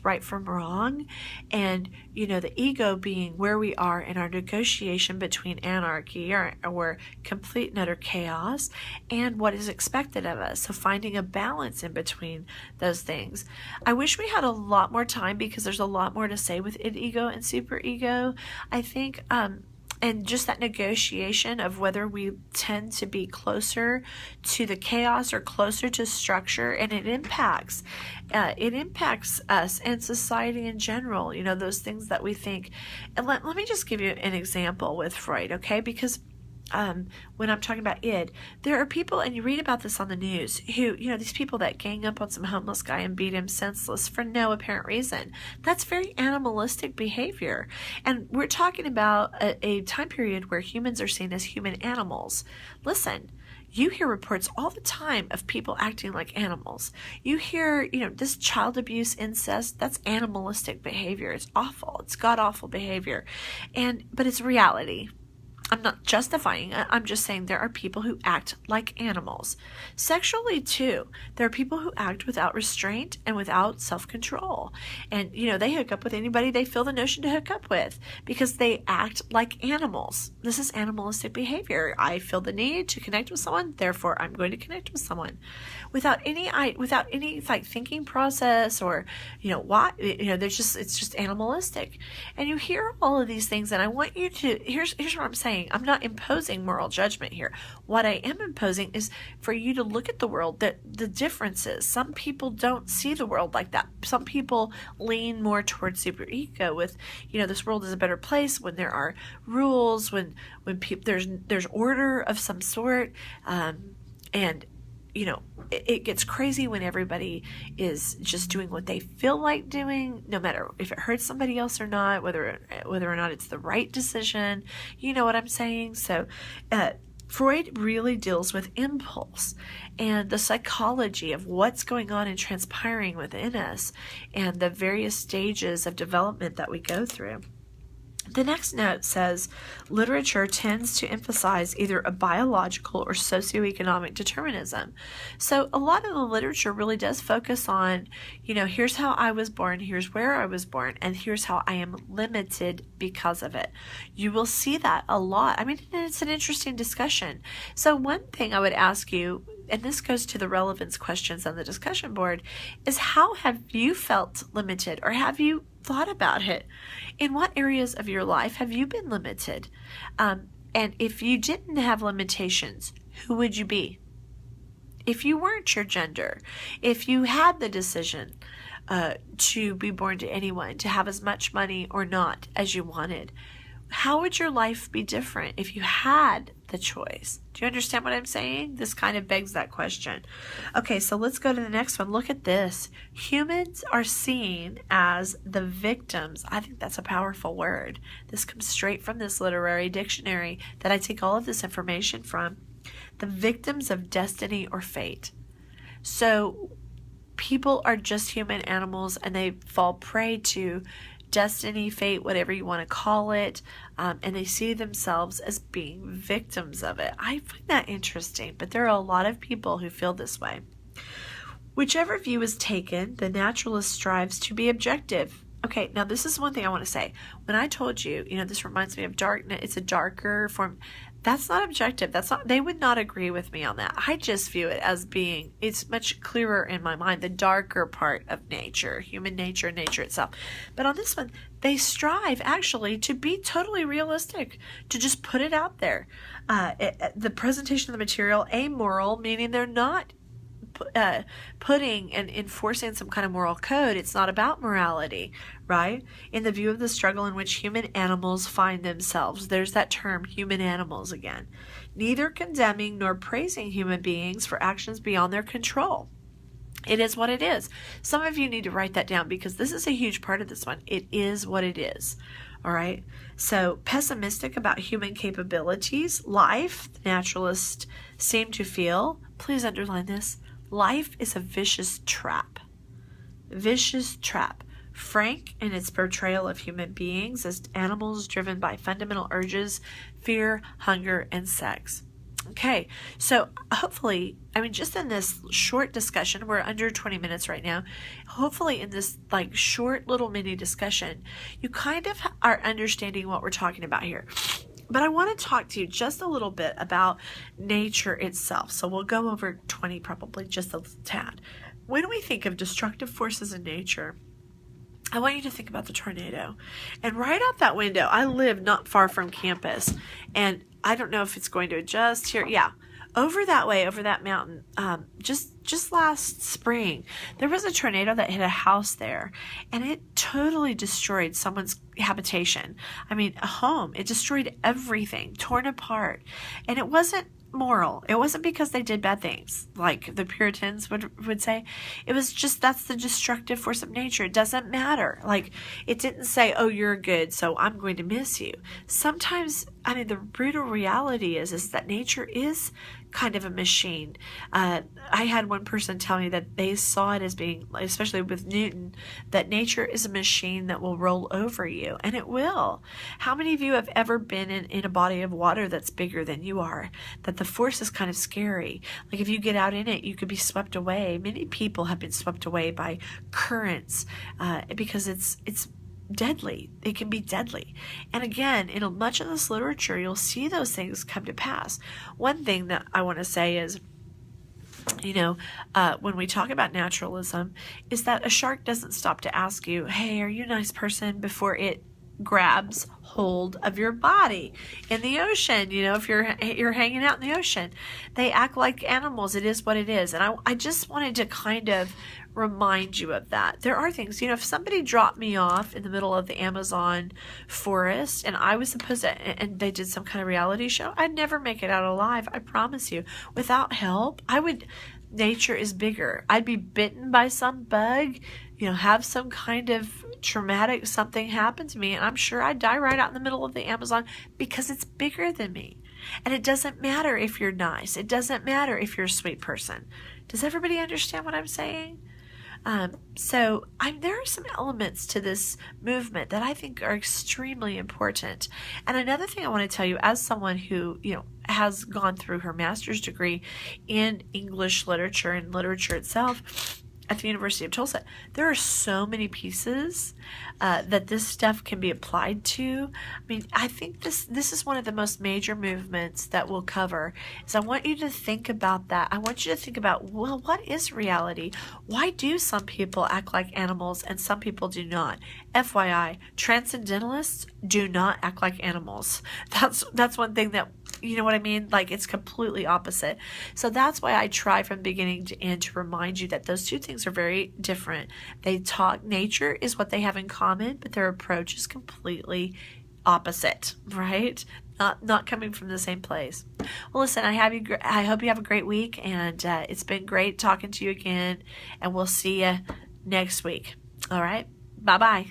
right from wrong, and the ego being where we are in our negotiation between anarchy or complete and utter chaos and what is expected of us. So finding a balance in between those things. I wish we had a lot more time because there's a lot more to say with id-ego and superego. I think and just that negotiation of whether we tend to be closer to the chaos or closer to structure, and it impacts us and society in general, those things that we think. And let me just give you an example with Freud, okay? Because when I'm talking about id, there are people, and you read about this on the news, who, these people that gang up on some homeless guy and beat him senseless for no apparent reason. That's very animalistic behavior. And we're talking about a time period where humans are seen as human animals. Listen, you hear reports all the time of people acting like animals. You hear, this child abuse, incest, that's animalistic behavior. It's awful. It's god-awful behavior. But it's reality. I'm not justifying it. I'm just saying there are people who act like animals. Sexually, too, there are people who act without restraint and without self-control. And, they hook up with anybody they feel the notion to hook up with because they act like animals. This is animalistic behavior. I feel the need to connect with someone, therefore I'm going to connect with someone. Without any like thinking process or, it's just animalistic. And you hear all of these things, and I want you to, here's what I'm saying. I'm not imposing moral judgment here. What I am imposing is for you to look at the world, the differences. Some people don't see the world like that. Some people lean more towards superego with, this world is a better place when there are rules, when there's order of some sort, and it gets crazy when everybody is just doing what they feel like doing, no matter if it hurts somebody else or not, whether or not it's the right decision. You know what I'm saying? So Freud really deals with impulse and the psychology of what's going on and transpiring within us and the various stages of development that we go through. The next note says, literature tends to emphasize either a biological or socioeconomic determinism. So a lot of the literature really does focus on, here's how I was born, here's where I was born, and here's how I am limited because of it. You will see that a lot. I mean, it's an interesting discussion. So one thing I would ask you, and this goes to the relevance questions on the discussion board, is how have you felt limited, or have you thought about it? In what areas of your life have you been limited? And if you didn't have limitations, who would you be? If you weren't your gender, if you had the decision to be born to anyone, to have as much money or not as you wanted, how would your life be different if you had the choice? Do you understand what I'm saying? This kind of begs that question. Okay, so let's go to the next one. Look at this. Humans are seen as the victims. I think that's a powerful word. This comes straight from this literary dictionary that I take all of this information from. The victims of destiny or fate. So people are just human animals, and they fall prey to destiny, fate, whatever you want to call it, and they see themselves as being victims of it. I find that interesting, but there are a lot of people who feel this way. Whichever view is taken, the naturalist strives to be objective. Okay, now this is one thing I want to say. When I told you, this reminds me of darkness, it's a darker form. That's not objective. They would not agree with me on that. I just view it as being, it's much clearer in my mind, the darker part of nature, human nature, nature itself. But on this one, they strive actually to be totally realistic, to just put it out there. The presentation of the material, amoral, meaning they're not putting and enforcing some kind of moral code. It's not about morality, right? In the view of the struggle in which human animals find themselves. There's that term, human animals again. Neither condemning nor praising human beings for actions beyond their control. It is what it is. Some of you need to write that down because this is a huge part of this one. It is what it is. All right. So pessimistic about human capabilities. Life, the naturalists seem to feel, please underline this, life is a vicious trap. Vicious trap. Frank in its portrayal of human beings as animals driven by fundamental urges, fear, hunger, and sex. Okay, so hopefully, I mean, just in this short discussion, we're under 20 minutes right now. Hopefully, in this like short little mini discussion, you kind of are understanding what we're talking about here. But I want to talk to you just a little bit about nature itself. So we'll go over 20 probably just a tad. When we think of destructive forces in nature, I want you to think about the tornado. And right out that window, I live not far from campus. And I don't know if it's going to adjust here. Yeah. Over that way, over that mountain, just last spring, there was a tornado that hit a house there, and it totally destroyed someone's habitation. I mean, a home. It destroyed everything, torn apart. And it wasn't moral. It wasn't because they did bad things, like the Puritans would say. It was just, that's the destructive force of nature. It doesn't matter. Like, it didn't say, oh, you're good, so I'm going to miss you. Sometimes, I mean, the brutal reality is that nature is kind of a machine. I had one person tell me that they saw it as being, especially with Newton, that nature is a machine that will roll over you, and it will. How many of you have ever been in a body of water that's bigger than you are? That the force is kind of scary. Like if you get out in it, you could be swept away. Many people have been swept away by currents because it's deadly. It can be deadly. And again, in much of this literature, you'll see those things come to pass. One thing that I want to say is, when we talk about naturalism, is that a shark doesn't stop to ask you, hey, are you a nice person, before it grabs hold of your body in the ocean. If you're hanging out in the ocean, they act like animals. It is what it is. And I just wanted to kind of remind you of that. There are things, if somebody dropped me off in the middle of the Amazon forest and I was supposed to, and they did some kind of reality show, I'd never make it out alive. I promise you. Without help, nature is bigger. I'd be bitten by some bug, have some kind of traumatic something happen to me, and I'm sure I'd die right out in the middle of the Amazon because it's bigger than me. And it doesn't matter if you're nice. It doesn't matter if you're a sweet person. Does everybody understand what I'm saying? There are some elements to this movement that I think are extremely important. And another thing I want to tell you, as someone who, has gone through her master's degree in English literature and literature itself at the University of Tulsa, there are so many pieces that this stuff can be applied to. I mean, I think this is one of the most major movements that we'll cover. Is I want you to think about that. I want you to think about, well, what is reality? Why do some people act like animals and some people do not? FYI, transcendentalists do not act like animals. That's one thing that, you know what I mean? Like, it's completely opposite. So that's why I try from beginning to end to remind you that those two things are very different. Nature is what they have in common, but their approach is completely opposite, right? Not coming from the same place. Well, listen, I hope you have a great week, and it's been great talking to you again, and we'll see you next week. All right? Bye-bye.